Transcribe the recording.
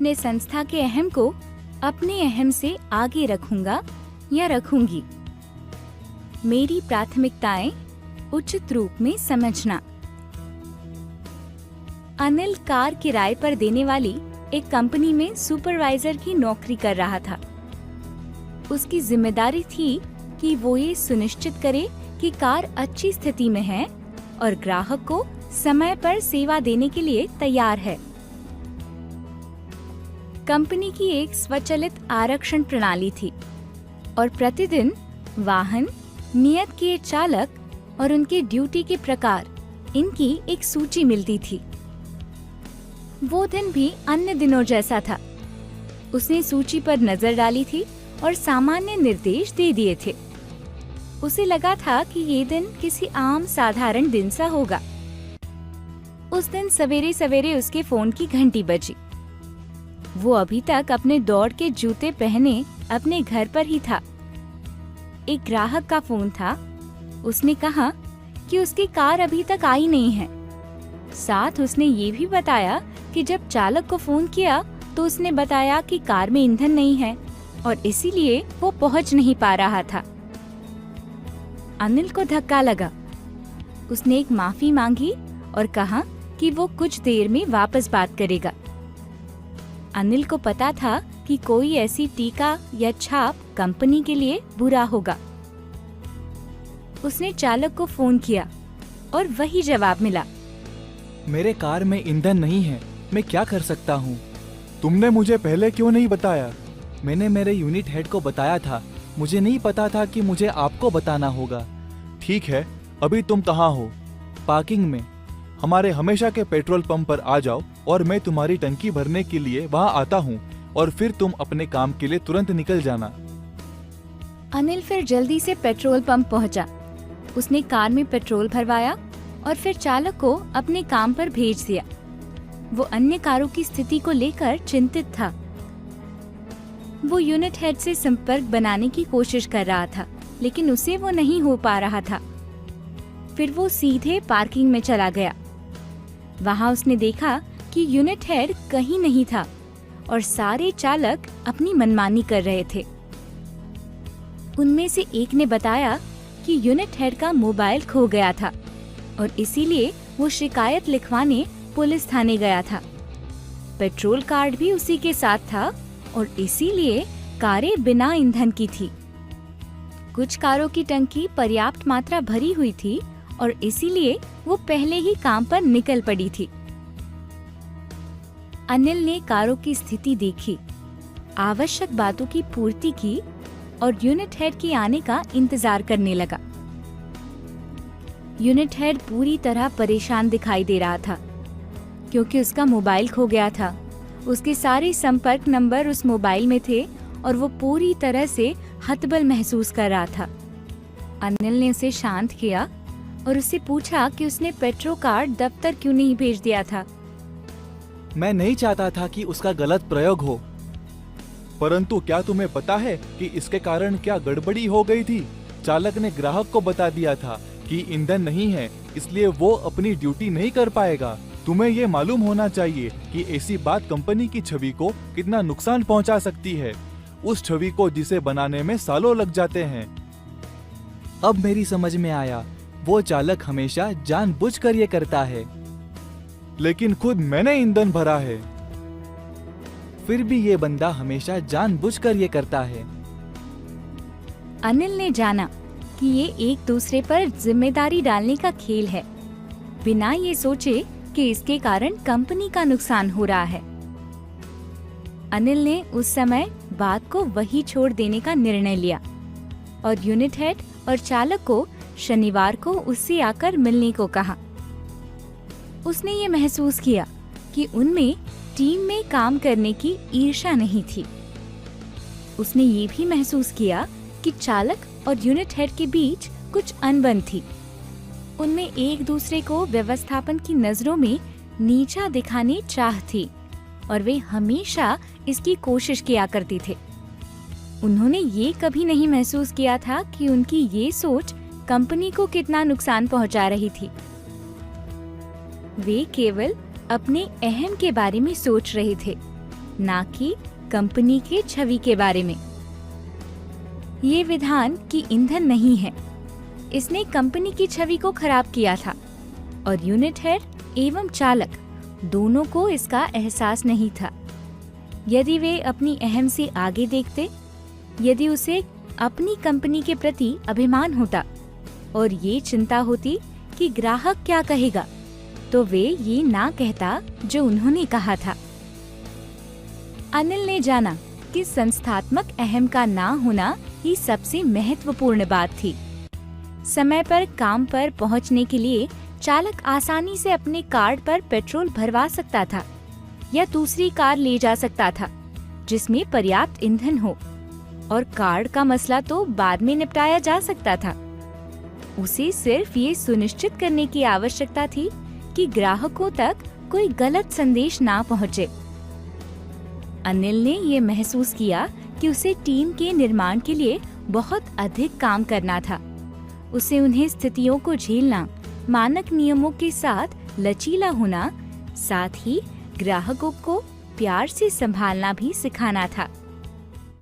अपने संस्था के अहम को अपने अहम से आगे रखूंगा या रखूंगी। मेरी प्राथमिकताएं उचित रूप में समझना। अनिल कार किराए पर देने वाली एक कंपनी में सुपरवाइजर की नौकरी कर रहा था। उसकी जिम्मेदारी थी कि वो ये सुनिश्चित करे कि कार अच्छी स्थिति में है और ग्राहक को समय पर सेवा देने के लिए तैयार है। कंपनी की एक स्वचालित आरक्षण प्रणाली थी और प्रतिदिन वाहन, नियत किए चालक और उनके ड्यूटी के प्रकार, इनकी एक सूची मिलती थी। वो दिन भी अन्य दिनों जैसा था। उसने सूची पर नजर डाली थी और सामान्य निर्देश दे दिए थे। उसे लगा था कि ये दिन किसी आम साधारण दिन सा होगा। उस दिन सवेरे सवेरे उसके फोन की घंटी बजी। वो अभी तक अपने दौड़ के जूते पहने अपने घर पर ही था। एक ग्राहक का फोन था। उसने कहा कि उसकी कार अभी तक आई नहीं है। साथ उसने ये भी बताया कि जब चालक को फोन किया तो उसने बताया कि कार में ईंधन नहीं है और इसीलिए वो पहुंच नहीं पा रहा था। अनिल को धक्का लगा। उसने एक माफी मांगी और कहा कि वो कुछ देर में वापस बात करेगा। अनिल को पता था कि कोई ऐसी टीका या छाप कंपनी के लिए बुरा होगा। उसने चालक को फोन किया और वही जवाब मिला। मेरे कार में ईंधन नहीं है, मैं क्या कर सकता हूँ? तुमने मुझे पहले क्यों नहीं बताया? मैंने मेरे यूनिट हेड को बताया था। मुझे नहीं पता था कि मुझे आपको बताना होगा। ठीक है, अभी तुम कहाँ हो? पार्किंग में। हमारे हमेशा के पेट्रोल पंप पर आ जाओ और मैं तुम्हारी टंकी भरने के लिए वहाँ आता हूँ और फिर तुम अपने काम के लिए तुरंत निकल जाना। अनिल फिर जल्दी से पेट्रोल पंप पहुँचा। उसने कार में पेट्रोल भरवाया और फिर चालक को अपने काम पर भेज दिया। वो अन्य कारों की स्थिति को लेकर चिंतित था। वो यूनिट हेड से संपर्क बनाने की कोशिश कर रहा था, लेकिन उसे वो नहीं हो पा रहा था। फिर वो सीधे पार्किंग में चला गया। वहाँ उसने देखा कि यूनिट हेड कहीं नहीं था और सारे चालक अपनी मनमानी कर रहे थे। उनमें से एक ने बताया कि यूनिट हेड का मोबाइल खो गया था और इसीलिए वो शिकायत लिखवाने पुलिस थाने गया था। पेट्रोल कार्ड भी उसी के साथ था और इसीलिए कारें बिना ईंधन की थी। कुछ कारों की टंकी पर्याप्त मात्रा भरी हुई थी और इसीलिए वो पहले ही काम पर निकल पड़ी थी। अनिल ने कारों की स्थिति देखी, आवश्यक बातों की पूर्ति की और यूनिट हेड के आने का इंतजार करने लगा। यूनिट हेड पूरी तरह परेशान दिखाई दे रहा था क्योंकि उसका मोबाइल खो गया था। उसके सारे संपर्क नंबर उस मोबाइल में थे और वो पूरी तरह से हतबल महसूस कर रहा था। अनिल ने उसे शांत किया और उससे पूछा कि उसने पेट्रो कार्ड दफ्तर क्यों नहीं भेज दिया था। मैं नहीं चाहता था कि उसका गलत प्रयोग हो। परंतु क्या तुम्हें पता है कि इसके कारण क्या गड़बड़ी हो गई थी? चालक ने ग्राहक को बता दिया था कि ईंधन नहीं है, इसलिए वो अपनी ड्यूटी नहीं कर पाएगा। तुम्हें ये मालूम होना चाहिए कि ऐसी बात कंपनी की छवि को कितना नुकसान पहुंचा सकती है, उस छवि को जिसे बनाने में सालों लग जाते हैं। अब मेरी समझ में आया, वो चालक हमेशा जानबूझकर ये करता है। लेकिन खुद मैंने ईंधन भरा है। फिर भी ये बंदा हमेशा जानबूझकर ये करता है। अनिल ने जाना कि ये एक दूसरे पर जिम्मेदारी डालने का खेल है, बिना ये सोचे कि इसके कारण कंपनी का नुकसान हो रहा है। अनिल ने उस समय बात को वही छोड़ देने का निर्णय लिया और यूनिट हेड और चालक को शनिवार को उससे आकर मिलने को कहा। उसने ये महसूस किया कि उनमें टीम में काम करने की ईर्ष्या नहीं थी। उसने ये भी महसूस किया कि चालक और यूनिट हेड के बीच कुछ अनबन थी। उनमें एक दूसरे को व्यवस्थापन की नजरों में नीचा दिखाने चाह थी और वे हमेशा इसकी कोशिश किया करते थे। उन्होंने ये कभी नहीं महसूस किया था कि उनकी ये सोच कंपनी को कितना नुकसान पहुंचा रही थी। वे केवल अपने अहम के बारे में सोच रहे थे ना कि कंपनी के छवि के बारे में। ये विधान कि ईंधन नहीं है, इसने कंपनी की छवि को खराब किया था और यूनिट हेड एवं चालक दोनों को इसका एहसास नहीं था। यदि वे अपनी अहम से आगे देखते, यदि उसे अपनी कंपनी के प्रति अभिमान होता और ये चिंता होती कि ग्राहक क्या कहेगा, तो वे ये ना कहता जो उन्होंने कहा था। अनिल ने जाना कि संस्थात्मक अहम का ना होना ही सबसे महत्वपूर्ण बात थी। समय पर काम पर पहुंचने के लिए चालक आसानी से अपने कार्ड पर पेट्रोल भरवा सकता था या दूसरी कार ले जा सकता था जिसमें पर्याप्त ईंधन हो, और कार्ड का मसला तो बाद में निपटाया जा सकता था। उसे सिर्फ ये सुनिश्चित करने की आवश्यकता थी कि ग्राहकों तक कोई गलत संदेश ना पहुंचे। अनिल ने ये महसूस किया कि उसे टीम के निर्माण के लिए बहुत अधिक काम करना था। उसे उन्हें स्थितियों को झेलना, मानक नियमों के साथ लचीला होना, साथ ही ग्राहकों को प्यार से संभालना भी सिखाना था।